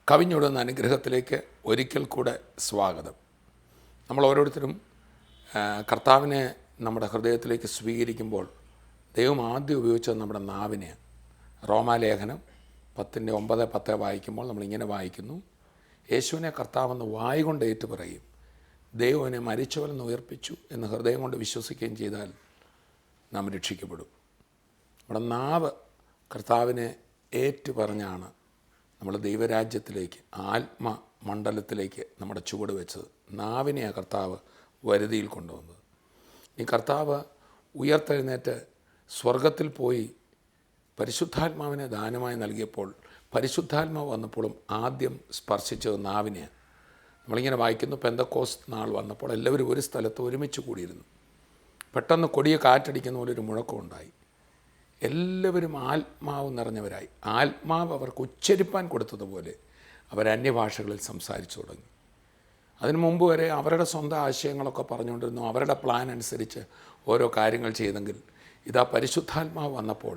കവിഞ്ഞൊഴുകുന്ന അനുഗ്രഹത്തിലേക്ക് ഒരിക്കൽ കൂടെ സ്വാഗതം. നമ്മൾ ഓരോരുത്തരും കർത്താവിനെ നമ്മുടെ ഹൃദയത്തിലേക്ക് സ്വീകരിക്കുമ്പോൾ ദൈവം ആദ്യം ഉപയോഗിച്ചത് നമ്മുടെ നാവിനെയാണ്. റോമാലേഖനം 10:9-10 വായിക്കുമ്പോൾ നമ്മളിങ്ങനെ വായിക്കുന്നു: യേശുവിനെ കർത്താവെന്ന് വായ് കൊണ്ട് ഏറ്റു പറയും, ദൈവം അവനെ മരിച്ചവരെന്ന് ഉയർപ്പിച്ചു എന്ന് ഹൃദയം കൊണ്ട് വിശ്വസിക്കുകയും ചെയ്താൽ നാം രക്ഷിക്കപ്പെടും. നമ്മുടെ നാവ് കർത്താവിനെ ഏറ്റു പറഞ്ഞാണ് നമ്മൾ ദൈവരാജ്യത്തിലേക്ക്, ആത്മമണ്ഡലത്തിലേക്ക് നമ്മുടെ ചുവട് വെച്ചത്. നാവിനെയാണ് കർത്താവ് വരുതിയിൽ കൊണ്ടുവന്നത്. ഈ കർത്താവ് ഉയർത്തെഴുന്നേറ്റ് സ്വർഗത്തിൽ പോയി പരിശുദ്ധാത്മാവിനെ ദാനമായി നൽകിയപ്പോൾ പരിശുദ്ധാത്മാവ് വന്നപ്പോഴും ആദ്യം സ്പർശിച്ചത് നാവിനെയാണ്. നമ്മളിങ്ങനെ വായിക്കുന്നു, പെന്തക്കോസ്ത് നാൾ വന്നപ്പോൾ എല്ലാവരും ഒരു സ്ഥലത്ത് ഒരുമിച്ച് കൂടിയിരുന്നു. പെട്ടെന്ന് കൊടിയ കാറ്റടിക്കുന്ന പോലെ ഒരു മുഴക്കമുണ്ടായി. എല്ലാവരും ആത്മാവ് നിറഞ്ഞവരായി. ആത്മാവ് അവർക്ക് ഉച്ചരിപ്പാൻ കൊടുത്തതുപോലെ അവർ അന്യഭാഷകളിൽ സംസാരിച്ചു തുടങ്ങി. അതിനു മുമ്പ് വരെ അവരുടെ സ്വന്തം ആശയങ്ങളൊക്കെ പറഞ്ഞുകൊണ്ടിരുന്നു, അവരുടെ പ്ലാൻ അനുസരിച്ച് ഓരോ കാര്യങ്ങൾ ചെയ്തെങ്കിൽ ഇതാ പരിശുദ്ധാത്മാവ് വന്നപ്പോൾ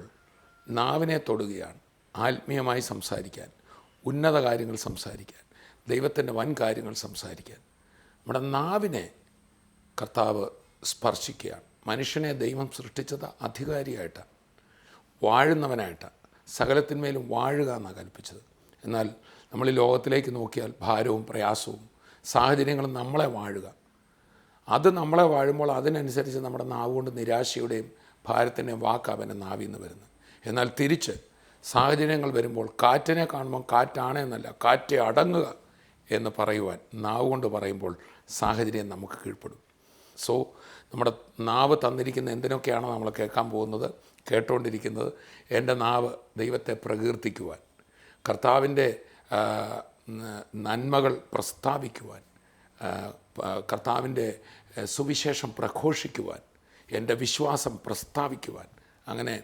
നാവിനെ തൊടുകയാണ്. ആത്മീയമായി സംസാരിക്കാൻ, ഉന്നത കാര്യങ്ങൾ സംസാരിക്കാൻ, ദൈവത്തിൻ്റെ വൻ കാര്യങ്ങൾ സംസാരിക്കാൻ നമ്മുടെ നാവിനെ കർത്താവ് സ്പർശിക്കുകയാണ്. മനുഷ്യനെ ദൈവം സൃഷ്ടിച്ചത് അധികാരിയായിട്ടാണ്, വാഴുന്നവനായിട്ടാണ്, സകലത്തിന്മേലും വാഴുക എന്നാണ് കൽപ്പിച്ചത്. എന്നാൽ നമ്മൾ ഈ ലോകത്തിലേക്ക് നോക്കിയാൽ ഭാരവും പ്രയാസവും സാഹചര്യങ്ങളും നമ്മളെ വാഴുക, അത് നമ്മളെ വാഴുമ്പോൾ അതിനനുസരിച്ച് നമ്മുടെ നാവ് കൊണ്ട് നിരാശയുടെയും ഭാരത്തിൻ്റെയും വാക്കവൻ്റെ നാവിൽ നിന്ന് വരുന്നത്. എന്നാൽ തിരിച്ച് സാഹചര്യങ്ങൾ വരുമ്പോൾ കാറ്റിനെ കാണുമ്പോൾ കാറ്റാണെന്നല്ല, കാറ്റെ അടങ്ങുക എന്ന് പറയുവാൻ നാവ് കൊണ്ട് പറയുമ്പോൾ സാഹചര്യം നമുക്ക് കീഴ്പ്പെടും. സോ നമ്മുടെ നാവ് തന്നിരിക്കുന്ന എന്തിനൊക്കെയാണോ നമ്മൾ കേൾക്കാൻ പോകുന്നത്, കേട്ടുകൊണ്ടിരിക്കുന്നത്? എൻ്റെ നാവ് ദൈവത്തെ പ്രകീർത്തിക്കുവാൻ, കർത്താവിൻ്റെ നന്മകൾ പ്രസ്താവിക്കുവാൻ, കർത്താവിൻ്റെ സുവിശേഷം പ്രഘോഷിക്കുവാൻ, എൻ്റെ വിശ്വാസം പ്രസ്താവിക്കുവാൻ. അങ്ങനെ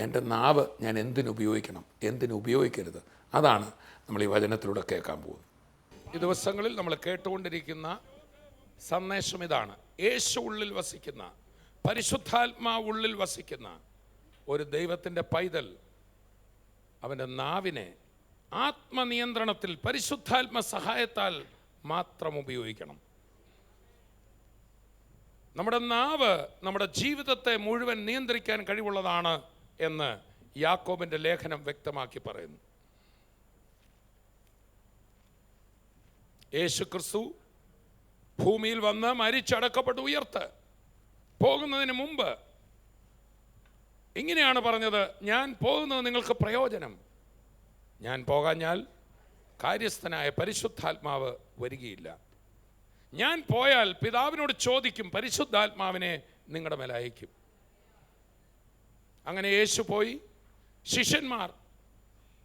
എൻ്റെ നാവ് ഞാൻ എന്തിനുപയോഗിക്കണം, എന്തിനുപയോഗിക്കരുത്, അതാണ് നമ്മൾ ഈ വചനത്തിലൂടെ കേൾക്കാൻ പോകുന്നത്. ഈ ദിവസങ്ങളിൽ നമ്മൾ കേട്ടുകൊണ്ടിരിക്കുന്ന സന്ദേശം ഇതാണ്: യേശു ഉള്ളിൽ വസിക്കുന്ന, പരിശുദ്ധാത്മാവ് ഉള്ളിൽ വസിക്കുന്ന ഒരു ദൈവത്തിൻ്റെ പൈതൽ അവൻ്റെ നാവിനെ ആത്മനിയന്ത്രണത്തിൽ പരിശുദ്ധാത്മ സഹായത്താൽ മാത്രം ഉപയോഗിക്കണം. നമ്മുടെ നാവ് നമ്മുടെ ജീവിതത്തെ മുഴുവൻ നിയന്ത്രിക്കാൻ കഴിവുള്ളതാണ് എന്ന് യാക്കോബിൻ്റെ ലേഖനം വ്യക്തമാക്കി പറയുന്നു. യേശു ക്രിസ്തു ഭൂമിയിൽ വന്ന് മരിച്ചടക്കപ്പെട്ട് ഉയർത്ത് പോകുന്നതിന് മുമ്പ് ഇങ്ങനെയാണ് പറഞ്ഞത്: ഞാൻ പോകുന്നത് നിങ്ങൾക്ക് പ്രയോജനം, ഞാൻ പോകാഞ്ഞാൽ കാര്യസ്ഥനായ പരിശുദ്ധാത്മാവ് വരികയില്ല. ഞാൻ പോയാൽ പിതാവിനോട് ചോദിക്കും, പരിശുദ്ധാത്മാവിനെ നിങ്ങളുടെ മേൽ അയക്കും. അങ്ങനെ യേശു പോയി. ശിഷ്യന്മാർ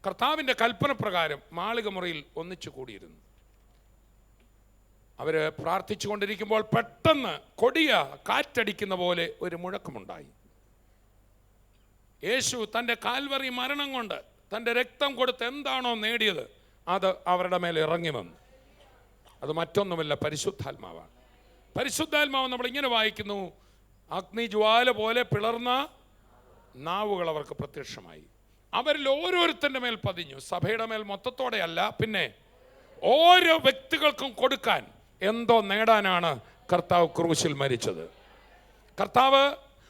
കർത്താവിൻ്റെ കൽപ്പന പ്രകാരം മാളിക മുറിയിൽ ഒന്നിച്ചു കൂടിയിരുന്നു. അവർ പ്രാർത്ഥിച്ചു കൊണ്ടിരിക്കുമ്പോൾ പെട്ടെന്ന് കൊടിയ കാറ്റടിക്കുന്ന പോലെ ഒരു മുഴക്കമുണ്ടായി. യേശു തൻ്റെ കാൽവറി മരണം കൊണ്ട് തൻ്റെ രക്തം കൊടുത്ത് എന്താണോ നേടിയത് അത് അവരുടെ മേൽ ഇറങ്ങി വന്നു. അത് മറ്റൊന്നുമല്ല, പരിശുദ്ധാത്മാവാണ്. പരിശുദ്ധാത്മാവ് നമ്മളിങ്ങനെ വായിക്കുന്നു: അഗ്നിജ്വാല പോലെ പിളർന്ന നാവുകൾ അവർക്ക് പ്രത്യക്ഷമായി. അവരിൽ ഓരോരുത്തരുടെ മേൽ പതിഞ്ഞു. സഭയുടെ മേൽ മൊത്തത്തോടെ അല്ല, പിന്നെ ഓരോ വ്യക്തികൾക്കും കൊടുക്കാൻ എന്തോ നേടാനാണ് കർത്താവ് ക്രൂശിൽ മരിച്ചത്. കർത്താവ്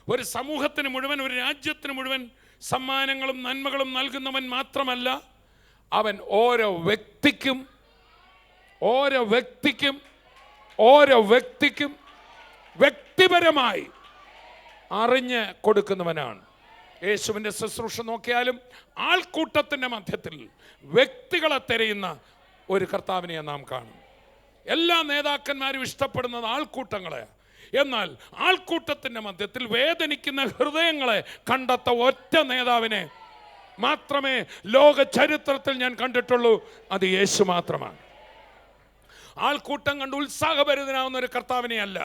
ഒരു സമൂഹത്തിന് മുഴുവൻ, ഒരു രാജ്യത്തിന് മുഴുവൻ സമ്മാനങ്ങളും നന്മകളും നൽകുന്നവൻ മാത്രമല്ല, അവൻ ഓരോ വ്യക്തിക്കും വ്യക്തിപരമായി അറിഞ്ഞ് കൊടുക്കുന്നവനാണ്. യേശുവിൻ്റെ ശുശ്രൂഷ നോക്കിയാലും ആൾക്കൂട്ടത്തിൻ്റെ മധ്യത്തിൽ വ്യക്തികളെ തിരയുന്ന ഒരു കർത്താവിനെ നാം കാണും. എല്ലാ നേതാക്കന്മാരും ഇഷ്ടപ്പെടുന്നത് ആൾക്കൂട്ടങ്ങളെ, എന്നാൽ ആൾക്കൂട്ടത്തിൻ്റെ മധ്യത്തിൽ വേദനിക്കുന്ന ഹൃദയങ്ങളെ കണ്ടെത്ത ഒറ്റ നേതാവിനെ മാത്രമേ ലോക ചരിത്രത്തിൽ ഞാൻ കണ്ടിട്ടുള്ളൂ. അത് യേശു മാത്രമാണ്. ആൾക്കൂട്ടം കണ്ട് ഉത്സാഹഭരിതനാവുന്ന ഒരു കർത്താവിനെ അല്ല.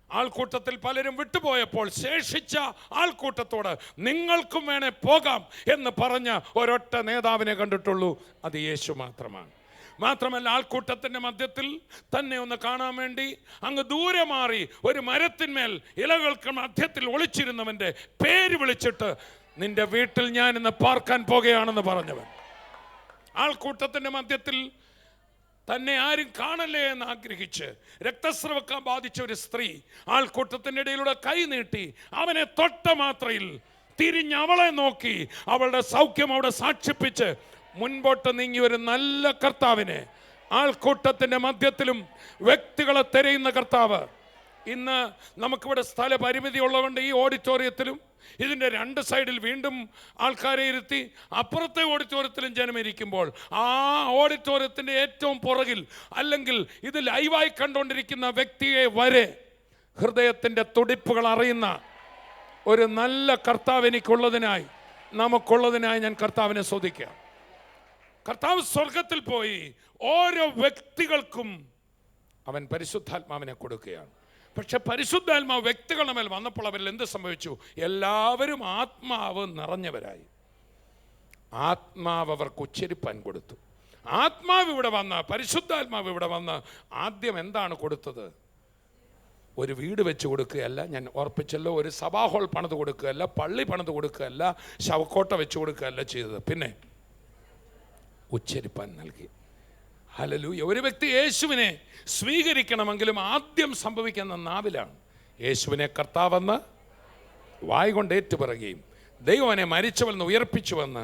ആൾക്കൂട്ടത്തിൽ പലരും വിട്ടുപോയപ്പോൾ ശേഷിച്ച ആൾക്കൂട്ടത്തോട് നിങ്ങൾക്കും വേണേ പോകാം എന്ന് പറഞ്ഞ ഒരൊറ്റ നേതാവിനെ കണ്ടിട്ടുള്ളൂ. അത് യേശു മാത്രമാണ്. മാത്രമല്ല ആൾക്കൂട്ടത്തിന്റെ മധ്യത്തിൽ തന്നെ ഒന്ന് കാണാൻ വേണ്ടി അങ്ങ് ദൂരെ മാറി ഒരു മരത്തിന്മേൽ ഇലകൾക്ക് മധ്യത്തിൽ ഒളിച്ചിരുന്നവന്റെ പേര് വിളിച്ചിട്ട് നിന്റെ വീട്ടിൽ ഞാൻ ഇന്ന് പാർക്കാൻ പോകുകയാണെന്ന് പറഞ്ഞവൻ. ആൾക്കൂട്ടത്തിന്റെ മധ്യത്തിൽ തന്നെ ആരും കാണല്ലേ എന്ന് ആഗ്രഹിച്ച് രക്തസ്രവം ബാധിച്ച ഒരു സ്ത്രീ ആൾക്കൂട്ടത്തിന്റെ ഇടയിലൂടെ കൈ നീട്ടി അവനെ തൊട്ട മാത്രയിൽ തിരിഞ്ഞ് അവളെ നോക്കി അവളുടെ സൗഖ്യം അവിടെ സാക്ഷിപ്പിച്ച് മുൻപോട്ട് നീങ്ങി ഒരു നല്ല കർത്താവിനെ, ആൾക്കൂട്ടത്തിന്റെ മധ്യത്തിലും വ്യക്തികളെ തിരയുന്ന കർത്താവ്. ഇന്ന് നമുക്കിവിടെ സ്ഥല പരിമിതി ഉള്ളതുകൊണ്ട് ഈ ഓഡിറ്റോറിയത്തിലും ഇതിൻ്റെ 2 സൈഡിൽ വീണ്ടും ആൾക്കാരെ ഇരുത്തി അപ്പുറത്തെ ഓഡിറ്റോറിയത്തിലും ജനമിരിക്കുമ്പോൾ ആ ഓഡിറ്റോറിയത്തിൻ്റെ ഏറ്റവും പുറകിൽ അല്ലെങ്കിൽ ഇത് ലൈവായി കണ്ടുകൊണ്ടിരിക്കുന്ന വ്യക്തിയെ വരെ ഹൃദയത്തിൻ്റെ തുടിപ്പുകൾ അറിയുന്ന ഒരു നല്ല കർത്താവ് എനിക്കുള്ളതിനായി, നമുക്കുള്ളതിനായി ഞാൻ കർത്താവിനെ സ്തുതിക്കുക. കർത്താവ് സ്വർഗത്തിൽ പോയി ഓരോ വ്യക്തികൾക്കും അവൻ പരിശുദ്ധാത്മാവിനെ കൊടുക്കുകയാണ്. പക്ഷെ പരിശുദ്ധാത്മാവ് വ്യക്തികളുടെ മേൽ വന്നപ്പോൾ അവരിൽ എന്ത് സംഭവിച്ചു? എല്ലാവരും ആത്മാവ് നിറഞ്ഞവരായി. ആത്മാവ് അവർക്ക് ഉച്ചരിപ്പാൻ കൊടുത്തു. ആത്മാവ് ഇവിടെ വന്ന്, പരിശുദ്ധാത്മാവ് ഇവിടെ വന്ന് ആദ്യം എന്താണ് കൊടുത്തത്? ഒരു വീട് വെച്ച് കൊടുക്കുകയല്ല, ഞാൻ ഓർപ്പിച്ചല്ലോ, ഒരു സഭാ ഹാൾ പണിത് കൊടുക്കുകയല്ല, പള്ളി പണിത് കൊടുക്കുകയല്ല, ശവക്കോട്ട വെച്ച് കൊടുക്കുകയല്ല ചെയ്തത്. പിന്നെ ഉച്ചരിപ്പാൻ നൽകി. ഹല്ലേലൂയ. ഒരു വ്യക്തി യേശുവിനെ സ്വീകരിക്കണമെങ്കിലും ആദ്യം സംഭവിക്കുന്ന നാവിലാണ്. യേശുവിനെ കർത്താവെന്ന് വായ് കൊണ്ട് ഏറ്റുപറയുകയും ദൈവനെ മരിച്ചവെന്ന് ഉയർപ്പിച്ചുവെന്ന്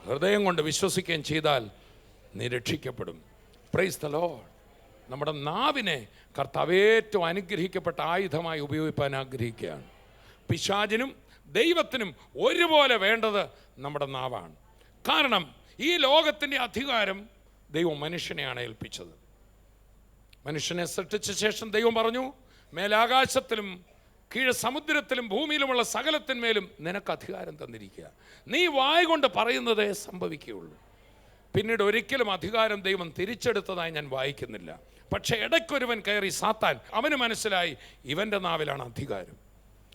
ഹൃദയം കൊണ്ട് വിശ്വസിക്കുകയും ചെയ്താൽ നീ രക്ഷിക്കപ്പെടും. Price the Lord. നമ്മുടെ നാവിനെ കർത്താവ് ഏറ്റവും അനുഗ്രഹിക്കപ്പെട്ട ആയുധമായി ഉപയോഗിക്കാൻ ആഗ്രഹിക്കുകയാണ്. പിശാചിനും ദൈവത്തിനും ഒരുപോലെ വേണ്ടത് നമ്മുടെ നാവാണ്. കാരണം ഈ ലോകത്തിൻ്റെ അധികാരം ദൈവം മനുഷ്യനെയാണ് ഏൽപ്പിച്ചത്. മനുഷ്യനെ സൃഷ്ടിച്ച ശേഷം ദൈവം പറഞ്ഞു, മേലാകാശത്തിലും കീഴ് സമുദ്രത്തിലും ഭൂമിയിലുമുള്ള സകലത്തിന്മേലും നിനക്ക് അധികാരം തന്നിരിക്കുക. നീ വായ് കൊണ്ട് പറയുന്നതേ സംഭവിക്കുകയുള്ളൂ. പിന്നീട് ഒരിക്കലും അധികാരം ദൈവം തിരിച്ചെടുത്തതായി ഞാൻ വായിക്കുന്നില്ല. പക്ഷെ ഇടയ്ക്കൊരുവൻ കയറി സാത്താൻ, അവന് മനസ്സിലായി ഇവൻ്റെ നാവിലാണ് അധികാരം.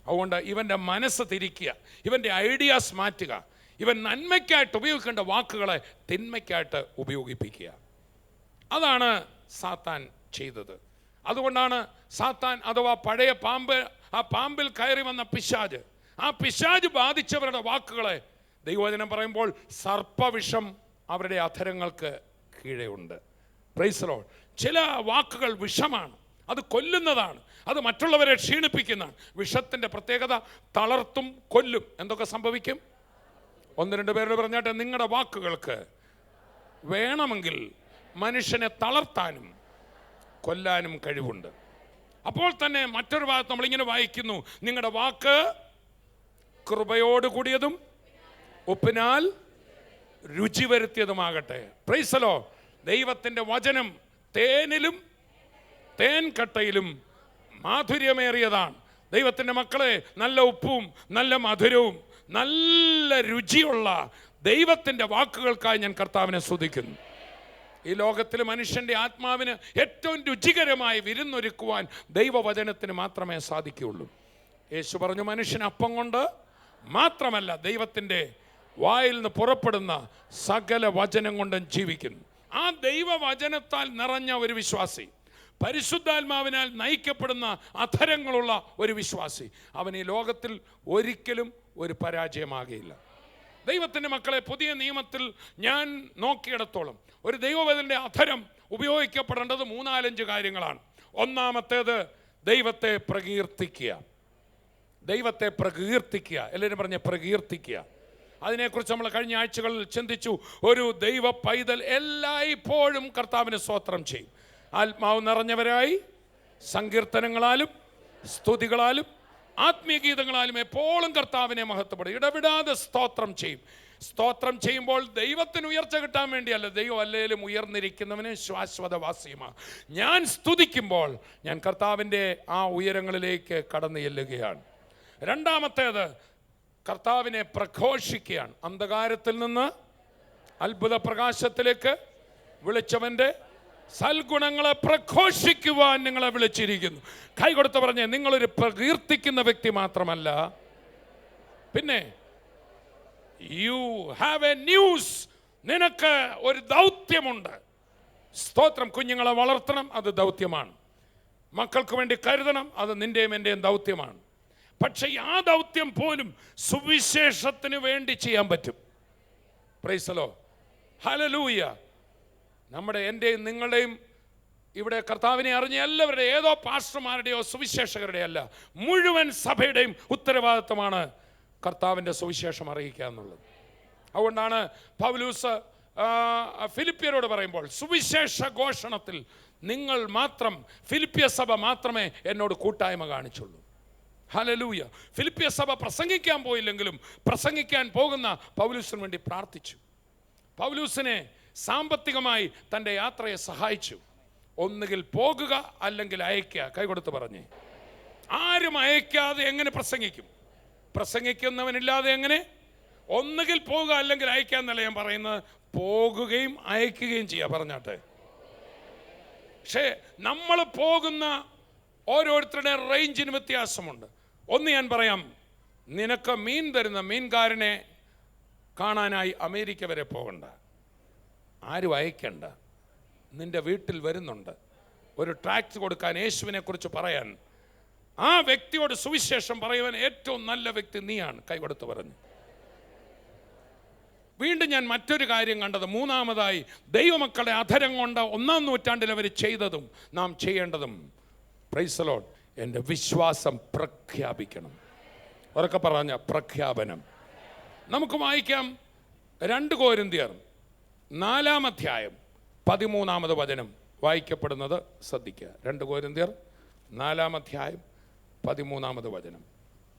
അതുകൊണ്ട് ഇവൻ്റെ മനസ്സ് തിരിക്കുക, ഇവൻ്റെ ഐഡിയാസ് മാറ്റുക, ഇവൻ നന്മയ്ക്കായിട്ട് ഉപയോഗിക്കേണ്ട വാക്കുകളെ തിന്മയ്ക്കായിട്ട് ഉപയോഗിപ്പിക്കുക. അതാണ് സാത്താൻ ചെയ്തത്. അതുകൊണ്ടാണ് സാത്താൻ അഥവാ പഴയ പാമ്പ്, ആ പാമ്പിൽ കയറി വന്ന പിശാച്, ആ പിശാച് ബാധിച്ചവരുടെ വാക്കുകളെ ദൈവവചനം പറയുമ്പോൾ സർപ്പവിഷം അവരുടെ അധരങ്ങൾക്ക് കീഴെ ഉണ്ട്. Price the Lord. ചില വാക്കുകൾ വിഷമാണ്, അത് കൊല്ലുന്നതാണ്, അത് മറ്റുള്ളവരെ ക്ഷീണിപ്പിക്കുന്നതാണ്. വിഷത്തിൻ്റെ പ്രത്യേകത തളർത്തും കൊല്ലും. എന്തൊക്കെ സംഭവിക്കും? 1-2 പേരോട് പറഞ്ഞാട്ടെ, നിങ്ങളുടെ വാക്കുകൾക്ക് വേണമെങ്കിൽ മനുഷ്യനെ തളർത്താനും കൊല്ലാനും കഴിവുണ്ട്. അപ്പോൾ തന്നെ മറ്റൊരു ഭാഗത്ത് നമ്മളിങ്ങനെ വായിക്കുന്നു, നിങ്ങളുടെ വാക്ക് കൃപയോട് കൂടിയതും ഉപ്പിനാൽ രുചി വരുത്തിയതുമാകട്ടെ. Price the Lord. ദൈവത്തിൻ്റെ വചനം തേനിലും തേൻകട്ടയിലും മാധുര്യമേറിയതാണ്. ദൈവത്തിൻ്റെ മക്കളെ, നല്ല ഉപ്പും നല്ല മധുരവും നല്ല രുചിയുള്ള ദൈവത്തിൻ്റെ വാക്കുകൾക്കായി ഞാൻ കർത്താവിനെ സ്തുതിക്കുന്നു. ഈ ലോകത്തിൽ മനുഷ്യൻ്റെ ആത്മാവിന് ഏറ്റവും രുചികരമായി വിരുന്നൊരുക്കുവാൻ ദൈവവചനത്തിന് മാത്രമേ സാധിക്കുകയുള്ളൂ. യേശു പറഞ്ഞു, മനുഷ്യൻ അപ്പം കൊണ്ട് മാത്രമല്ല ദൈവത്തിൻ്റെ വായിൽ നിന്ന് പുറപ്പെടുന്ന സകല വചനം കൊണ്ടും ജീവിക്കുന്നു. ആ ദൈവവചനത്താൽ നിറഞ്ഞ ഒരു വിശ്വാസി, പരിശുദ്ധാത്മാവിനാൽ നയിക്കപ്പെടുന്ന അധരങ്ങളുള്ള ഒരു വിശ്വാസി, അവൻ ഈ ലോകത്തിൽ ഒരിക്കലും ഒരു പരാജയമാകുകയില്ല. ദൈവത്തിൻ്റെ മക്കളെ, പുതിയ നിയമത്തിൽ ഞാൻ നോക്കിയിടത്തോളം ഒരു ദൈവവചനത്തിൻ്റെ അധരം ഉപയോഗിക്കപ്പെടേണ്ടത് 3-4 കാര്യങ്ങളാണ്. ഒന്നാമത്തേത് ദൈവത്തെ പ്രകീർത്തിക്കുക. ദൈവത്തെ പ്രകീർത്തിക്കുക. എല്ലാവരും പറഞ്ഞ പ്രകീർത്തിക്കുക. അതിനെക്കുറിച്ച് നമ്മൾ കഴിഞ്ഞ ആഴ്ചകളിൽ ചിന്തിച്ചു. ഒരു ദൈവ പൈതൽ എല്ലായ്പ്പോഴും കർത്താവിന് സ്തോത്രം ചെയ്യും. ആത്മാവ് നിറഞ്ഞവരായി സങ്കീർത്തനങ്ങളാലും സ്തുതികളാലും ആത്മീയ ഗീതങ്ങളാലും എപ്പോഴും കർത്താവിനെ മഹത്വപ്പെടും. ഇടവിടാതെ സ്തോത്രം ചെയ്യും. സ്തോത്രം ചെയ്യുമ്പോൾ ദൈവത്തിന് ഉയർച്ച കിട്ടാൻ വേണ്ടിയല്ല, ദൈവം അല്ലേലും ഉയർന്നിരിക്കുന്നവന് ശാശ്വതവാസിയുമാണ്. ഞാൻ സ്തുതിക്കുമ്പോൾ ഞാൻ കർത്താവിൻ്റെ ആ ഉയരങ്ങളിലേക്ക് കടന്നു ചെല്ലുകയാണ്. രണ്ടാമത്തേത് കർത്താവിനെ പ്രഘോഷിക്കുകയാണ്. അന്ധകാരത്തിൽ നിന്ന് അത്ഭുത പ്രകാശത്തിലേക്ക് വിളിച്ചവൻ്റെ സൽഗുണങ്ങളെ പ്രഘോഷിക്കുവാൻ നിങ്ങളെ വിളിച്ചിരിക്കുന്നു. കൈകൊടുത്ത് പറഞ്ഞേ, നിങ്ങളൊരു പ്രകീർത്തിക്കുന്ന വ്യക്തി മാത്രമല്ല, പിന്നെ യു ഹാവ് എ ന്യൂസ്. നിനക്ക് ഒരു ദൗത്യമുണ്ട്. സ്തോത്രം. കുഞ്ഞുങ്ങളെ വളർത്തണം, അത് ദൗത്യമാണ്. മക്കൾക്ക് വേണ്ടി കരുതണം, അത് നിന്റെയും എൻ്റെയും ദൗത്യമാണ്. പക്ഷേ ആ ദൗത്യം പോലും സുവിശേഷത്തിന് വേണ്ടി ചെയ്യാൻ പറ്റും. Price the Lord, hallelujah. നമ്മുടെ എൻ്റെയും നിങ്ങളുടെയും ഇവിടെ കർത്താവിനെ അറിഞ്ഞ എല്ലാവരുടെയും, ഏതോ പാസ്റ്റർമാരുടെയോ സുവിശേഷകരുടെയോ അല്ല, മുഴുവൻ സഭയുടെയും ഉത്തരവാദിത്വമാണ് കർത്താവിൻ്റെ സുവിശേഷം അറിയിക്കുക എന്നുള്ളത്. അതുകൊണ്ടാണ് പൗലോസ് ഫിലിപ്പിയരോട് പറയുമ്പോൾ, സുവിശേഷ ഘോഷണത്തിൽ നിങ്ങൾ മാത്രം, ഫിലിപ്പിയ സഭ മാത്രമേ എന്നോട് കൂട്ടായ്മ കാണിച്ചുള്ളൂ. ഹല്ലേലൂയ. ഫിലിപ്പിയ സഭ പ്രസംഗിക്കാൻ പോയില്ലെങ്കിലും പ്രസംഗിക്കാൻ പോകുന്ന പൗലോസിന് വേണ്ടി പ്രാർത്ഥിച്ചു. പൗലോസിനെ സാമ്പത്തികമായി തൻ്റെ യാത്രയെ സഹായിച്ചു. ഒന്നുകിൽ പോകുക അല്ലെങ്കിൽ അയക്കുക. കൈകൊടുത്ത് പറഞ്ഞേ, ആരും അയക്കാതെ എങ്ങനെ പ്രസംഗിക്കും? പ്രസംഗിക്കുന്നവനില്ലാതെ എങ്ങനെ? ഒന്നുകിൽ പോകുക അല്ലെങ്കിൽ അയക്കുക എന്നല്ല ഞാൻ പറയുന്നത്, പോകുകയും അയക്കുകയും ചെയ്യുക. പറഞ്ഞാട്ടെ. പക്ഷേ നമ്മൾ പോകുന്ന ഓരോരുത്തരുടെ റേഞ്ചിന് വ്യത്യാസമുണ്ട്. ഒന്ന് ഞാൻ പറയാം, നിനക്ക് മീൻ തരുന്ന മീൻകാരനെ കാണാനായി അമേരിക്ക വരെ പോകണ്ട, ആരും അയക്കണ്ട. നിന്റെ വീട്ടിൽ വരുന്നുണ്ട് ഒരു ട്രാക്ട് കൊടുക്കാൻ, യേശുവിനെ കുറിച്ച് പറയാൻ. ആ വ്യക്തിയോട് സുവിശേഷം പറയുവാൻ ഏറ്റവും നല്ല വ്യക്തി നീയാണ്. കൈകൊടുത്ത് പറഞ്ഞു. വീണ്ടും ഞാൻ മറ്റൊരു കാര്യം കണ്ടത്, മൂന്നാമതായി ദൈവമക്കളുടെ അധരം കൊണ്ട് 1-ാം നൂറ്റാണ്ടിൽ അവർ ചെയ്തതും നാം ചെയ്യേണ്ടതും, പ്രൈസ് ദി ലോർഡ്, എൻ്റെ വിശ്വാസം പ്രഖ്യാപിക്കണം. ഉറക്കെ പറഞ്ഞ പ്രഖ്യാപനം. നമുക്ക് വായിക്കാം 2 കൊരിന്ത്യർ 4-ാം അധ്യായം 13-ാമത് വചനം വായിക്കപ്പെടുന്നത് ശ്രദ്ധിക്കുക. 2 കൊരിന്ത്യർ 4-ാം അധ്യായം 13-ാമത് വചനം.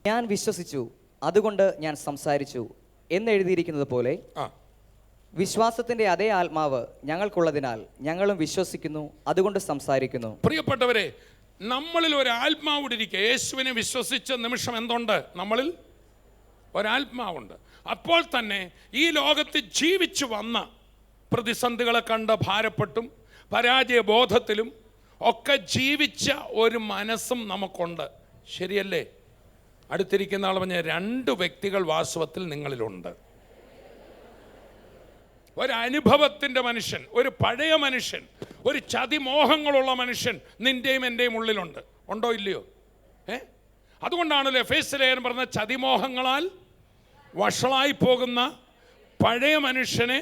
ഞാൻ വിശ്വസിച്ചു, അതുകൊണ്ട് ഞാൻ സംസാരിച്ചു എന്നെഴുതിയിരിക്കുന്നത് പോലെ വിശ്വാസത്തിന്റെ അതേ ആത്മാവ് ഞങ്ങൾക്കുള്ളതിനാൽ ഞങ്ങളും വിശ്വസിക്കുന്നു, അതുകൊണ്ട് സംസാരിക്കുന്നു. പ്രിയപ്പെട്ടവരെ, നമ്മളിൽ ഒരു ആത്മാവിടിരിക്കുക. യേശുവിനെ വിശ്വസിച്ച നിമിഷം എന്തുണ്ട്? നമ്മളിൽ ഒരാത്മാവുണ്ട്. അപ്പോൾ തന്നെ ഈ ലോകത്ത് ജീവിച്ചു വന്ന പ്രതിസന്ധികളെ കണ്ട് ഭാരപ്പെട്ടും പരാജയബോധത്തിലും ഒക്കെ ജീവിച്ച ഒരു മനസ്സും നമുക്കുണ്ട്. ശരിയല്ലേ? അടുത്തിരിക്കുന്ന ആൾ പറഞ്ഞ 2 വ്യക്തികൾ വാസ്തവത്തിൽ നിങ്ങളിലുണ്ട്. ഒരനുഭവത്തിൻ്റെ മനുഷ്യൻ, ഒരു പഴയ മനുഷ്യൻ, ഒരു ചതിമോഹങ്ങളുള്ള മനുഷ്യൻ നിൻ്റെയും എൻ്റെയും ഉള്ളിലുണ്ട്. ഉണ്ടോ ഇല്ലയോ? അതുകൊണ്ടാണല്ലോ എഫേസ്യ ലേഖനം പറഞ്ഞ, ചതിമോഹങ്ങളാൽ വഷളായി പോകുന്ന പഴയ മനുഷ്യനെ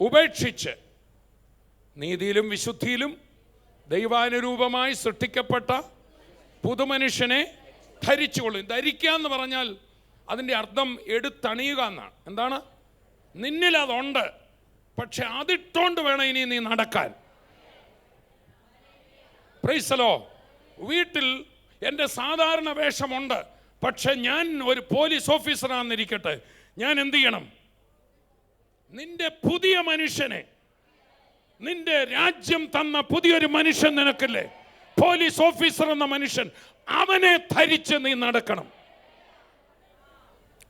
ഉപേക്ഷിച്ച് നീതിയിലും വിശുദ്ധിയിലും ദൈവാനുരൂപമായി സൃഷ്ടിക്കപ്പെട്ട പുതുമനുഷ്യനെ ധരിച്ചുകൊള്ളും. ധരിക്കുക എന്ന് പറഞ്ഞാൽ അതിൻ്റെ അർത്ഥം എടുത്തണിയുക എന്നാണ്. എന്താണ്? നിന്നിൽ അതുണ്ട്, പക്ഷെ അതിട്ടോണ്ട് വേണം ഇനി നീ നടക്കാൻ. Price the Lord. വീട്ടിൽ എൻ്റെ സാധാരണ വേഷമുണ്ട്, പക്ഷെ ഞാൻ ഒരു പോലീസ് ഓഫീസറാണെന്നിരിക്കട്ടെ, ഞാൻ എന്ത് ചെയ്യണം? നിന്റെ പുതിയ മനുഷ്യനെ, നിന്റെ രാജ്യം തന്ന പുതിയൊരു മനുഷ്യൻ നിനക്കില്ലേ, പോലീസ് ഓഫീസർ എന്ന മനുഷ്യൻ, അവനെ ധരിച്ച് നീ നടക്കണം.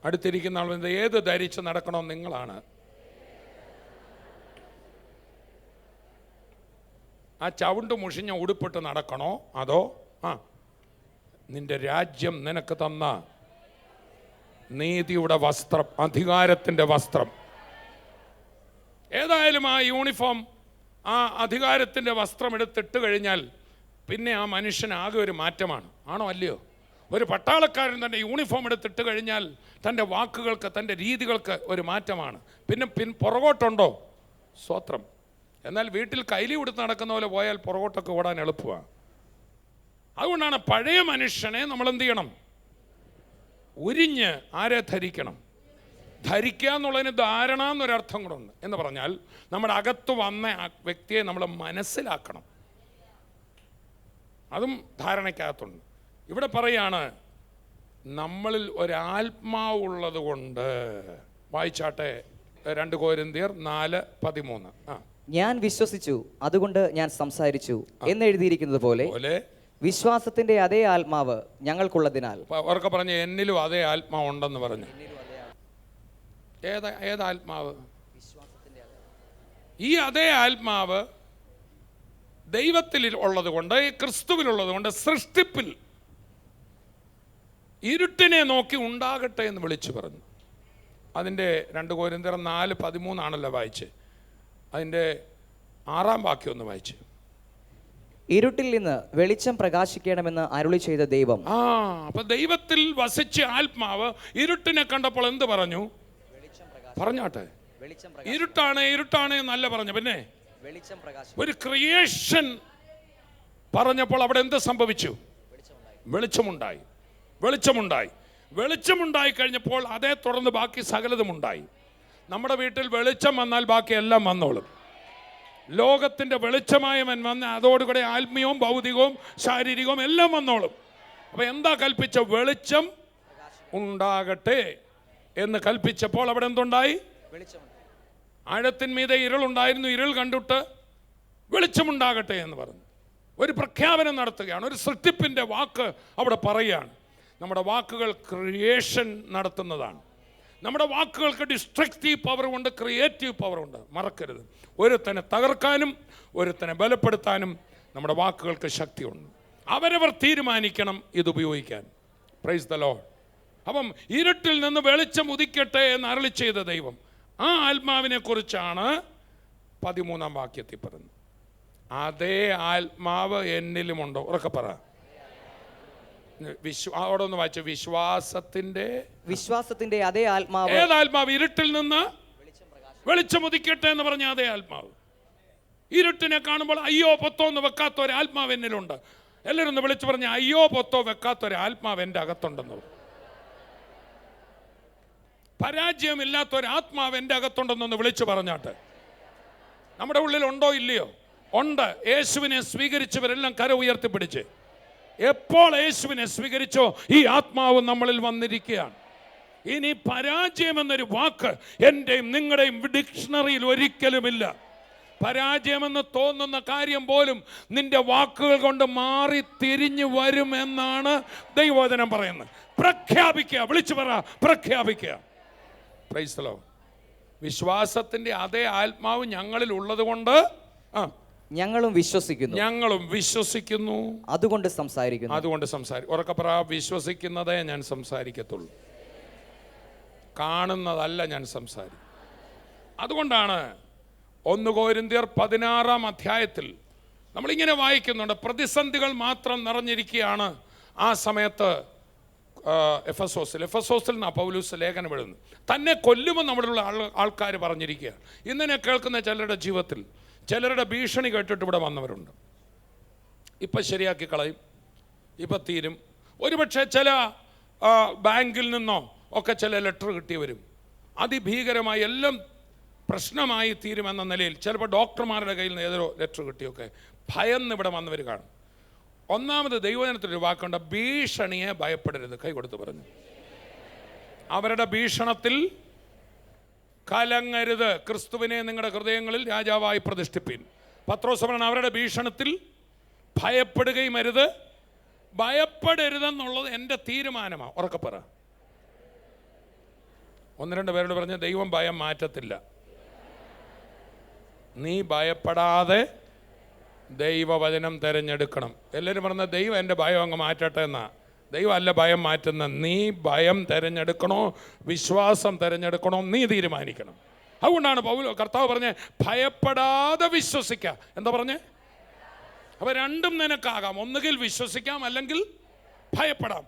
അടുത്തിരിക്കുന്ന ആൾ ഏത് ധരിച്ച് നടക്കണോ? നിങ്ങളാണ്. ആ ചവിണ്ട് മുഷിഞ്ഞ ഉടുപ്പിട്ട് നടക്കണോ, അതോ നിന്റെ രാജ്യം നിനക്ക് തന്ന നീതിയുടെ വസ്ത്രം, അധികാരത്തിൻ്റെ വസ്ത്രം? ഏതായാലും ആ യൂണിഫോം, ആ അധികാരത്തിൻ്റെ വസ്ത്രം എടുത്തിട്ട് കഴിഞ്ഞാൽ പിന്നെ ആ മനുഷ്യനാകെ ഒരു മാറ്റമാണ്. ആണോ അല്ലയോ? ഒരു പട്ടാളക്കാരൻ തൻ്റെ യൂണിഫോം എടുത്തിട്ട് കഴിഞ്ഞാൽ തൻ്റെ വാക്കുകൾക്ക്, തൻ്റെ രീതികൾക്ക് ഒരു മാറ്റമാണ്. പിന്നെ പുറകോട്ടുണ്ടോ? സ്വത്രം. എന്നാൽ വീട്ടിൽ കൈലി കൊടുത്ത് നടക്കുന്ന പോലെ പോയാൽ പുറകോട്ടൊക്കെ ഓടാൻ എളുപ്പമാണ്. അതുകൊണ്ടാണ് പഴയ മനുഷ്യനെ നമ്മൾ എന്ത് ചെയ്യണം? ഉരിഞ്ഞ് ആരെ ധരിക്കണം? ധരിക്കുക എന്നുള്ളതിന് ധാരണ എന്നൊരർത്ഥം കൂടെ ഉണ്ട്. എന്ന് പറഞ്ഞാൽ നമ്മുടെ അകത്ത് വന്ന ആ വ്യക്തിയെ നമ്മൾ മനസ്സിലാക്കണം. അതും ധാരണയ്ക്കകത്തുണ്ട്. ഇവിടെ പറയാണ്, നമ്മളിൽ ഒരാത്മാവുള്ളത് കൊണ്ട്. വായിച്ചാട്ടെ 2 കൊരിന്ത്യർ 4:13. ഞാൻ വിശ്വസിച്ചു, അതുകൊണ്ട് ഞാൻ സംസാരിച്ചു എന്നെഴുതിയിരിക്കുന്നത് പോലെ വിശ്വാസത്തിന്റെ അതേ ആത്മാവ് ഞങ്ങൾക്കുള്ളതിനാൽ. അവർക്ക് പറഞ്ഞ എന്നിലും അതേ ആത്മാവ് ഉണ്ടെന്ന് പറഞ്ഞു. ഏതാത്മാവ്? ഈ അതേ ആത്മാവ് ദൈവത്തിൽ ഉള്ളത് കൊണ്ട്, ക്രിസ്തുവിലുള്ളത് കൊണ്ട്, സൃഷ്ടിപ്പിൽ ഇരുട്ടിനെ നോക്കി ഉണ്ടാകട്ടെ എന്ന് വിളിച്ചു പറഞ്ഞു. അതിൻ്റെ 2 കൊരിന്ത്യർ 4:13 വായിച്ച്. അതിൻ്റെ 6-ാം വാക്യം ഒന്ന് വായിച്ചു. ഇരുട്ടിൽ നിന്ന് വെളിച്ചം പ്രകാശിക്കണമെന്ന് അരുളി ചെയ്ത ദൈവം. അപ്പൊ ദൈവത്തിൽ വസിച്ച ആത്മാവ് ഇരുട്ടിനെ കണ്ടപ്പോൾ എന്ത് പറഞ്ഞു? പറഞ്ഞാട്ടെ, ഇരുട്ടാണ് ഇരുട്ടാണ് എന്നല്ല പറഞ്ഞു, പിന്നെ ഒരു ക്രിയേഷൻ പറഞ്ഞപ്പോൾ അവിടെ എന്ത് സംഭവിച്ചു? വെളിച്ചമുണ്ടായി. വെളിച്ചമുണ്ടായി. വെളിച്ചമുണ്ടായി കഴിഞ്ഞപ്പോൾ അതേ തുടർന്ന് ബാക്കി സകലതുമുണ്ടായി. നമ്മുടെ വീട്ടിൽ വെളിച്ചം വന്നാൽ ബാക്കി എല്ലാം വന്നോളും. ലോകത്തിൻ്റെ വെളിച്ചമായവൻ വന്ന് അതോടുകൂടെ ആത്മീയവും ഭൗതികവും ശാരീരികവും എല്ലാം വന്നോളും. അപ്പം എന്താ കൽപ്പിച്ച? വെളിച്ചം ഉണ്ടാകട്ടെ എന്ന് കൽപ്പിച്ചപ്പോൾ അവിടെ എന്തുണ്ടായി? ആഴത്തിന്മീതെ ഇരുളുണ്ടായിരുന്നു. ഇരുൾ കണ്ടിട്ട് വെളിച്ചമുണ്ടാകട്ടെ എന്ന് പറഞ്ഞു. ഒരു പ്രഖ്യാപനം നടത്തുകയാണ്. ഒരു സൃഷ്ടിപ്പിൻ്റെ വാക്ക് അവിടെ പറയുകയാണ്. നമ്മുടെ വാക്കുകൾ ക്രിയേഷൻ നടത്തുന്നതാണ്. നമ്മുടെ വാക്കുകൾക്ക് ഡിസ്ട്രക്റ്റീവ് പവറുമുണ്ട്, ക്രിയേറ്റീവ് പവറുണ്ട്. മറക്കരുത്. ഒരുത്തനെ തകർക്കാനും ഒരുത്തനെ ബലപ്പെടുത്താനും നമ്മുടെ വാക്കുകൾക്ക് ശക്തിയുണ്ട്. അവരവർ തീരുമാനിക്കണം ഇത് ഉപയോഗിക്കാൻ. Praise the Lord. അപ്പം ഇരുട്ടിൽ നിന്ന് വെളിച്ചം ഉദിക്കട്ടെ എന്ന് അരുളി ചെയ്ത ദൈവം, ആ ആത്മാവിനെ കുറിച്ചാണ് 13-ാം വാക്യത്തിൽ പറയുന്നത്. അതേ ആത്മാവ് എന്നിലുമുണ്ടോ? ഉറക്കെ പറ. അവിടെ ഒന്ന് വായിച്ചു. വിശ്വാസത്തിന്റെ അതേ ആത്മാവ്. ഏതാത്മാവ്? ഇരുട്ടിൽ നിന്ന് വെളിച്ചം ഉദിക്കട്ടെ എന്ന് പറഞ്ഞ അതേ ആത്മാവ്. ഇരുട്ടിനെ കാണുമ്പോൾ അയ്യോ പൊത്തോ എന്ന് വെക്കാത്ത ഒരു ആത്മാവ് എന്നിലുണ്ട്. എല്ലാവരും ഒന്ന് വിളിച്ചു പറഞ്ഞ അയ്യോ പൊത്തോ വെക്കാത്ത ഒരു ആത്മാവ് എൻ്റെ അകത്തുണ്ടെന്ന്. പരാജയമില്ലാത്ത ഒരു ആത്മാവ് എൻ്റെ അകത്തുണ്ടെന്നൊന്ന് വിളിച്ചു പറഞ്ഞാട്ടെ. നമ്മുടെ ഉള്ളിൽ ഉണ്ടോ ഇല്ലയോ? ഉണ്ട്. യേശുവിനെ സ്വീകരിച്ചവരെല്ലാം കര ഉയർത്തിപ്പിടിച്ച്. എപ്പോൾ യേശുവിനെ സ്വീകരിച്ചോ ഈ ആത്മാവ് നമ്മളിൽ വന്നിരിക്കുകയാണ്. ഇനി പരാജയം എന്നൊരു വാക്ക് എൻ്റെയും നിങ്ങളുടെയും ഡിക്ഷണറിയിൽ ഒരിക്കലുമില്ല. പരാജയമെന്ന് തോന്നുന്ന കാര്യം പോലും നിന്റെ വാക്കുകൾ കൊണ്ട് മാറി തിരിഞ്ഞു വരുമെന്നാണ് ദൈവവചനം പറയുന്നത്. പ്രഖ്യാപിക്കുക. വിളിച്ചു പറ, പ്രഖ്യാപിക്കുക. Praise the Lord. വിശ്വാസത്തിന്റെ അതേ ആത്മാവ് ഞങ്ങളിൽ ഉള്ളത് കൊണ്ട് ഞങ്ങളും വിശ്വസിക്കുന്നു, അതുകൊണ്ട് സംസാരിക്കുന്നു. ഉറക്കെ പറ, വിശ്വസിക്കുന്നതേ ഞാൻ സംസാരിക്കത്തുള്ളൂ, കാണുന്നതല്ല ഞാൻ സംസാരിക്കും. അതുകൊണ്ടാണ് 1 കൊരിന്ത്യർ 16-ാം അധ്യായത്തിൽ നമ്മളിങ്ങനെ വായിക്കുന്നുണ്ട്. പ്രതിസന്ധികൾ മാത്രം നിറഞ്ഞിരിക്കുകയാണ് ആ സമയത്ത്. എഫസോസിൽ നിന്നാണ് പൗലൂസ് ലേഖനം എഴുതുന്നു. തന്നെ കൊല്ലുമെന്ന് നമ്മളുള്ള ആൾക്കാർ പറഞ്ഞിരിക്കുക. ഇന്നെ കേൾക്കുന്ന ചിലരുടെ ജീവിതത്തിൽ ചിലരുടെ ഭീഷണി കേട്ടിട്ട് ഇവിടെ വന്നവരുണ്ട്. ഇപ്പം ശരിയാക്കി കളയും, ഇപ്പം തീരും. ഒരുപക്ഷെ ചില ബാങ്കിൽ നിന്നോ ഒക്കെ ചില ലെറ്റർ കിട്ടി വരും. അതിഭീകരമായി എല്ലാം പ്രശ്നമായി തീരുമെന്ന നിലയിൽ ചിലപ്പോൾ ഡോക്ടർമാരുടെ കയ്യിൽ നിന്ന് ഏതൊരു ലെറ്റർ കിട്ടിയൊക്കെ ഭയന്ന് ഇവിടെ വന്നവർ കാണും. ഒന്നാമത് ദൈവജനത്തിലൊരു വാക്കുണ്ട്, ഭീഷണിയെ ഭയപ്പെടരുത്. കൈ കൊടുത്ത് പറഞ്ഞു. അവരുടെ ഭീഷണത്തിൽ കലങ്ങരുത്. ക്രിസ്തുവിനെ നിങ്ങളുടെ ഹൃദയങ്ങളിൽ രാജാവായി പ്രതിഷ്ഠിപ്പിൻ. പത്രോസ് പറഞ്ഞു അവരുടെ ഭീഷണത്തിൽ ഭയപ്പെടുകയും അരുത്. ഭയപ്പെടരുതെന്നുള്ളത് എൻ്റെ തീരുമാനമാണ്. ഉറക്കെ പറ. 1-2 പേരോട് പറഞ്ഞ് ദൈവം ഭയം മാറ്റത്തില്ല. നീ ഭയപ്പെടാതെ ദൈവവചനം തിരഞ്ഞെടുക്കണം. എല്ലാവരും പറഞ്ഞ ദൈവം എൻ്റെ ഭയം അങ്ങ് മാറ്റട്ടെ എന്നാ. ദൈവം അല്ല ഭയം മാറ്റുന്ന. നീ ഭയം തിരഞ്ഞെടുക്കണോ വിശ്വാസം തിരഞ്ഞെടുക്കണോ നീ തീരുമാനിക്കണം. അതുകൊണ്ടാണ് കർത്താവ് പറഞ്ഞ് ഭയപ്പെടാതെ വിശ്വസിക്കുക. എന്താ പറഞ്ഞേ? അപ്പോൾ രണ്ടും നിനക്കാകാം. ഒന്നുകിൽ വിശ്വസിക്കാം, അല്ലെങ്കിൽ ഭയപ്പെടാം.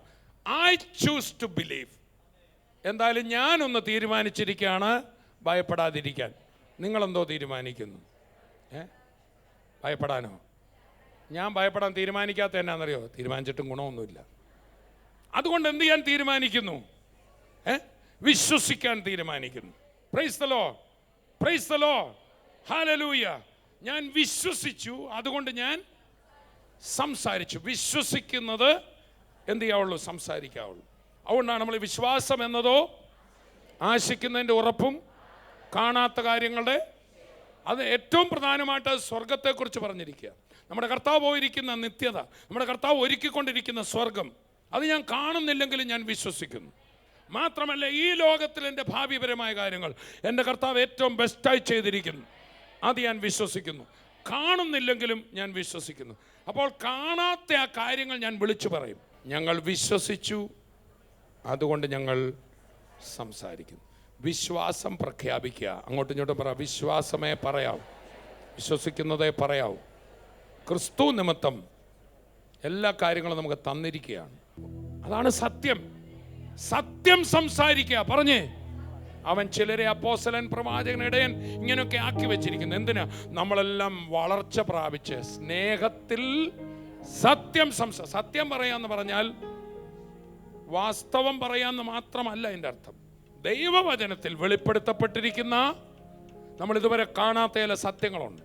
I choose to believe. എന്തായാലും ഞാനൊന്ന് തീരുമാനിച്ചിരിക്കുകയാണ് ഭയപ്പെടാതിരിക്കാൻ. നിങ്ങളെന്തോ തീരുമാനിക്കുന്നു? ഭയപ്പെടാനോ? ഞാൻ ഭയപ്പെടാൻ തീരുമാനിക്കാത്ത എന്നാണെന്നറിയോ? തീരുമാനിച്ചിട്ടും ഗുണമൊന്നുമില്ല. അതുകൊണ്ട് എന്ത് ചെയ്യാൻ തീരുമാനിക്കുന്നു? വിശ്വസിക്കാൻ തീരുമാനിക്കുന്നു. Price the Lord, price the Lord, hallelujah. ഞാൻ വിശ്വസിച്ചു, അതുകൊണ്ട് ഞാൻ സംസാരിച്ചു. വിശ്വസിക്കുന്നത് എന്ത് ചെയ്യാവുള്ളൂ? സംസാരിക്കാവുള്ളൂ. അതുകൊണ്ടാണ് നമ്മൾ വിശ്വാസം എന്നതോ ആശിക്കുന്നതിൻ്റെ ഉറപ്പും കാണാത്ത കാര്യങ്ങളുടെ, അത് ഏറ്റവും പ്രധാനമായിട്ട് സ്വർഗത്തെക്കുറിച്ച് പറഞ്ഞിരിക്കുക. നമ്മുടെ കർത്താവ് പോയിരിക്കുന്ന നിത്യത, നമ്മുടെ കർത്താവ് ഒരുക്കിക്കൊണ്ടിരിക്കുന്ന സ്വർഗം, അത് ഞാൻ കാണുന്നില്ലെങ്കിലും ഞാൻ വിശ്വസിക്കുന്നു. മാത്രമല്ല ഈ ലോകത്തിൽ എൻ്റെ ഭാവിപരമായ കാര്യങ്ങൾ എൻ്റെ കർത്താവ് ഏറ്റവും ബെസ്റ്റായി ചെയ്തിരിക്കുന്നു, അത് ഞാൻ വിശ്വസിക്കുന്നു. കാണുന്നില്ലെങ്കിലും ഞാൻ വിശ്വസിക്കുന്നു. അപ്പോൾ കാണാത്ത ആ കാര്യങ്ങൾ ഞാൻ വിളിച്ചു പറയും. ഞങ്ങൾ വിശ്വസിച്ചു, അതുകൊണ്ട് ഞങ്ങൾ സംസാരിക്കുന്നു. വിശ്വാസം പ്രഖ്യാപിക്കുക. അങ്ങോട്ടും ഇങ്ങോട്ടും പറ, വിശ്വാസമേ പറയാം. വിശ്വസിക്കുന്നതേ പറയാവൂ. ക്രിസ്തു നിമിത്തം എല്ലാ കാര്യങ്ങളും നമുക്ക് തന്നിരിക്കുകയാണ്. അതാണ് സത്യം. സത്യം സംസാരിക്കുക. പറഞ്ഞേ, അവൻ ചിലരെ അപ്പോസ്തലൻ, പ്രവാചകൻ, ഇടയൻ ഇങ്ങനെയൊക്കെ ആക്കി വെച്ചിരിക്കുന്നു. എന്തിനാ? നമ്മളെല്ലാം വളർച്ച പ്രാപിച്ച് സ്നേഹത്തിൽ സത്യം സത്യം പറയാന്ന് പറഞ്ഞാൽ വാസ്തവം പറയാന്ന് മാത്രമല്ല എൻ്റെ അർത്ഥം. ദൈവവചനത്തിൽ വെളിപ്പെടുത്തപ്പെട്ടിരിക്കുന്ന നമ്മൾ ഇതുവരെ കാണാത്ത ചില സത്യങ്ങളുണ്ട്.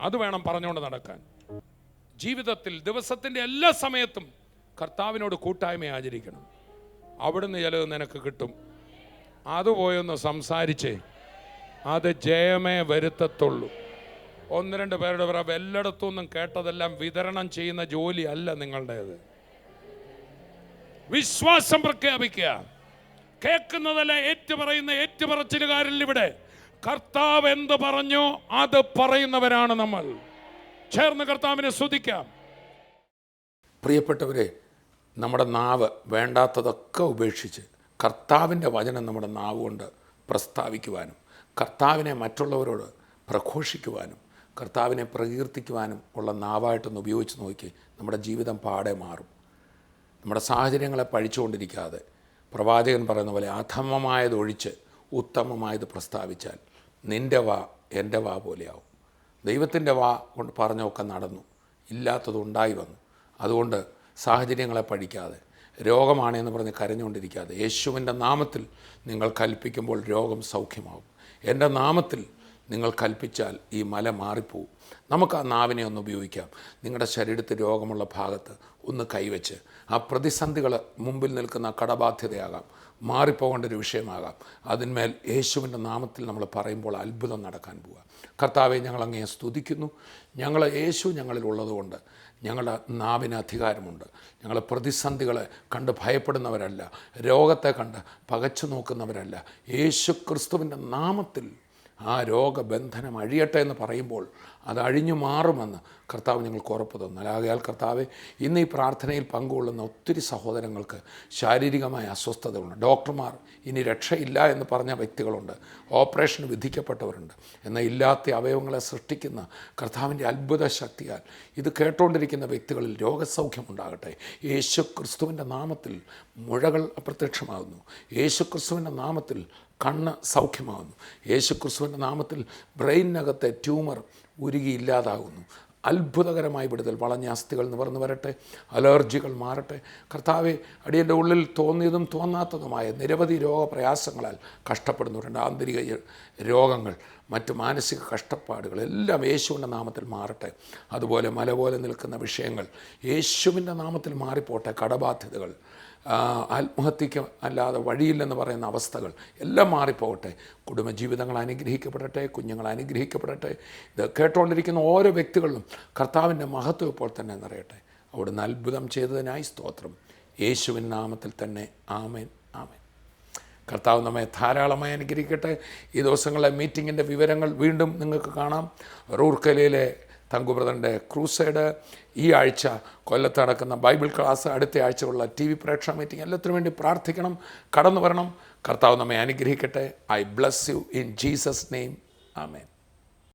അത് വേണം പറഞ്ഞുകൊണ്ട് നടക്കാൻ. ജീവിതത്തിൽ ദിവസത്തിൻ്റെ എല്ലാ സമയത്തും കർത്താവിനോട് കൂട്ടായ്മ ആചരിക്കണം. അവിടുന്ന് ചിലത് നിനക്ക് കിട്ടും. അത് പോയൊന്ന് സംസാരിച്ചേ, അത് ജയമേ വരുത്തത്തുള്ളൂ. ഒന്ന് രണ്ട് പേരുടെ പറയാം, എല്ലായിടത്തുനിന്നും കേട്ടതെല്ലാം വിതരണം ചെയ്യുന്ന ജോലി അല്ല നിങ്ങളുടേത്. വിശ്വാസം പ്രഖ്യാപിക്കുക. കേൾക്കുന്നതല്ല ഏറ്റുപറയുന്ന ഏറ്റുപറച്ചിലുകാരിൽ ഇവിടെ കർത്താവ് എന്ത് പറഞ്ഞോ അത് പറയുന്നവരാണ് നമ്മൾ. ചേർന്ന് കർത്താവിനെ സ്തുതിക്കാം. പ്രിയപ്പെട്ടവരെ, നമ്മുടെ നാവ് വേണ്ടാത്തതൊക്കെ ഉപേക്ഷിച്ച് കർത്താവിൻ്റെ വചനം നമ്മുടെ നാവ് കൊണ്ട് പ്രസ്താവിക്കുവാനും കർത്താവിനെ മറ്റുള്ളവരോട് പ്രഘോഷിക്കുവാനും കർത്താവിനെ പ്രകീർത്തിക്കുവാനും ഉള്ള നാവായിട്ടൊന്ന് ഉപയോഗിച്ച് നോക്കി, നമ്മുടെ ജീവിതം പാടെ മാറും. നമ്മുടെ സാഹചര്യങ്ങളെ പഴിച്ചുകൊണ്ടിരിക്കാതെ പ്രവാചകൻ പറയുന്ന പോലെ അധമമായതൊഴിച്ച് ഉത്തമമായത് പ്രസ്താവിച്ചാൽ നിൻ്റെ വാ എൻ്റെ വാ പോലെയാവും. ദൈവത്തിൻ്റെ വാ കൊണ്ട് പറഞ്ഞൊക്കെ നടന്നു, ഇല്ലാത്തതുണ്ടായി വന്നു. അതുകൊണ്ട് സാഹചര്യങ്ങളെ പഴിക്കാതെ, രോഗമാണെന്ന് പറഞ്ഞ് കരഞ്ഞുകൊണ്ടിരിക്കാതെ, യേശുവിൻ്റെ നാമത്തിൽ നിങ്ങൾ കൽപ്പിക്കുമ്പോൾ രോഗം സൗഖ്യമാവും. എൻ്റെ നാമത്തിൽ നിങ്ങൾ കൽപ്പിച്ചാൽ ഈ മല മാറിപ്പോവും. നമുക്ക് ആ നാവിനെ ഒന്ന് ഉപയോഗിക്കാം. നിങ്ങളുടെ ശരീരത്തിൽ രോഗമുള്ള ഭാഗത്ത് ഒന്ന് കൈവച്ച് ആ പ്രതിസന്ധികൾ മുമ്പിൽ നിൽക്കുന്ന കടബാധ്യതയാകാം, മാറിപ്പോകേണ്ട ഒരു വിഷയമാകാം. അതിന്മേൽ യേശുവിൻ്റെ നാമത്തിൽ നമ്മൾ പറയുമ്പോൾ അത്ഭുതം നടക്കാൻ പോവുക. കർത്താവെ, ഞങ്ങളങ്ങേ സ്തുതിക്കുന്നു. യേശു ഞങ്ങളിൽ ഉള്ളതുകൊണ്ട് ഞങ്ങളുടെ നാവിന് അധികാരമുണ്ട്. ഞങ്ങൾ പ്രതിസന്ധികളെ കണ്ട് ഭയപ്പെടുന്നവരല്ല, രോഗത്തെ കണ്ട് പകച്ചു നോക്കുന്നവരല്ല. യേശു ക്രിസ്തുവിൻ്റെ നാമത്തിൽ ആ രോഗബന്ധനം അഴിയട്ടെ എന്ന് പറയുമ്പോൾ അത് അഴിഞ്ഞു മാറുമെന്ന് കർത്താവ് ഞങ്ങൾക്ക് ഉറപ്പ് തന്നാൽ. ആകയാൽ കർത്താവെ, ഇന്ന് ഈ പ്രാർത്ഥനയിൽ പങ്കുകൊള്ളുന്ന ഒത്തിരി സഹോദരങ്ങൾക്ക് ശാരീരികമായ അസ്വസ്ഥതകളുണ്ട്. ഡോക്ടർമാർ ഇനി രക്ഷയില്ല എന്ന് പറഞ്ഞ വ്യക്തികളുണ്ട്. ഓപ്പറേഷന് വിധിക്കപ്പെട്ടവരുണ്ട്. എന്നാൽ ഇല്ലാത്ത അവയവങ്ങളെ സൃഷ്ടിക്കുന്ന കർത്താവിൻ്റെ അത്ഭുത ശക്തിയാൽ ഇത് കേട്ടുകൊണ്ടിരിക്കുന്ന വ്യക്തികളിൽ രോഗസൗഖ്യമുണ്ടാകട്ടെ. യേശു ക്രിസ്തുവിൻ്റെ നാമത്തിൽ മുഴകൾ അപ്രത്യക്ഷമാകുന്നു. യേശു ക്രിസ്തുവിൻ്റെ നാമത്തിൽ കണ്ണ് സൗഖ്യമാകുന്നു. യേശു ക്രിസ്തുവിൻ്റെ നാമത്തിൽ ബ്രെയിനകത്തെ ട്യൂമർ ഉരുകിയില്ലാതാകുന്നു. അത്ഭുതകരമായി വിടുതൽ. വളഞ്ഞ അസ്ഥികൾ നിവർന്നു വരട്ടെ, അലർജികൾ മാറട്ടെ. കർത്താവെ, അടിയൻ്റെ ഉള്ളിൽ തോന്നിയതും തോന്നാത്തതുമായ നിരവധി രോഗപ്രയാസങ്ങളാൽ കഷ്ടപ്പെടുന്നവരുണ്ട്. ആന്തരിക രോഗങ്ങൾ, മറ്റ് മാനസിക കഷ്ടപ്പാടുകൾ എല്ലാം യേശുവിൻ്റെ നാമത്തിൽ മാറട്ടെ. അതുപോലെ മല പോലെ നിൽക്കുന്ന വിഷയങ്ങൾ യേശുവിൻ്റെ നാമത്തിൽ മാറിപ്പോട്ടെ. കടബാധ്യതകൾ, ആത്മഹത്യയ്ക്ക് അല്ലാതെ വഴിയില്ലെന്ന് പറയുന്ന അവസ്ഥകൾ എല്ലാം മാറിപ്പോകട്ടെ. കുടുംബജീവിതങ്ങൾ അനുഗ്രഹിക്കപ്പെടട്ടെ, കുഞ്ഞുങ്ങൾ അനുഗ്രഹിക്കപ്പെടട്ടെ. ഇത് കേട്ടുകൊണ്ടിരിക്കുന്ന ഓരോ വ്യക്തികളിലും കർത്താവിൻ്റെ മഹത്വം ഇപ്പോൾ തന്നെ നിറയട്ടെ. അവിടുന്ന് അത്ഭുതം ചെയ്തതിനായി സ്തോത്രം. യേശുവിൻ നാമത്തിൽ തന്നെ ആമേൻ, ആമേൻ. കർത്താവ് നമ്മെ ധാരാളമായി അനുഗ്രഹിക്കട്ടെ. ഈ ദിവസങ്ങളിലെ മീറ്റിങ്ങിൻ്റെ വിവരങ്ങൾ വീണ്ടും നിങ്ങൾക്ക് കാണാം. റൂർക്കലയിലെ തങ്കുബ്രദറിൻ്റെ ക്രൂസൈഡ്, ഈ ആഴ്ച കൊല്ലത്ത് നടക്കുന്ന ബൈബിൾ ക്ലാസ്, അടുത്ത ആഴ്ചയുള്ള TV പ്രേക്ഷക മീറ്റിംഗ്, എല്ലാത്തിനും വേണ്ടി പ്രാർത്ഥിക്കണം. കടന്നു വരണം. കർത്താവ് നമ്മെ അനുഗ്രഹിക്കട്ടെ. I bless you in Jesus name. Amen.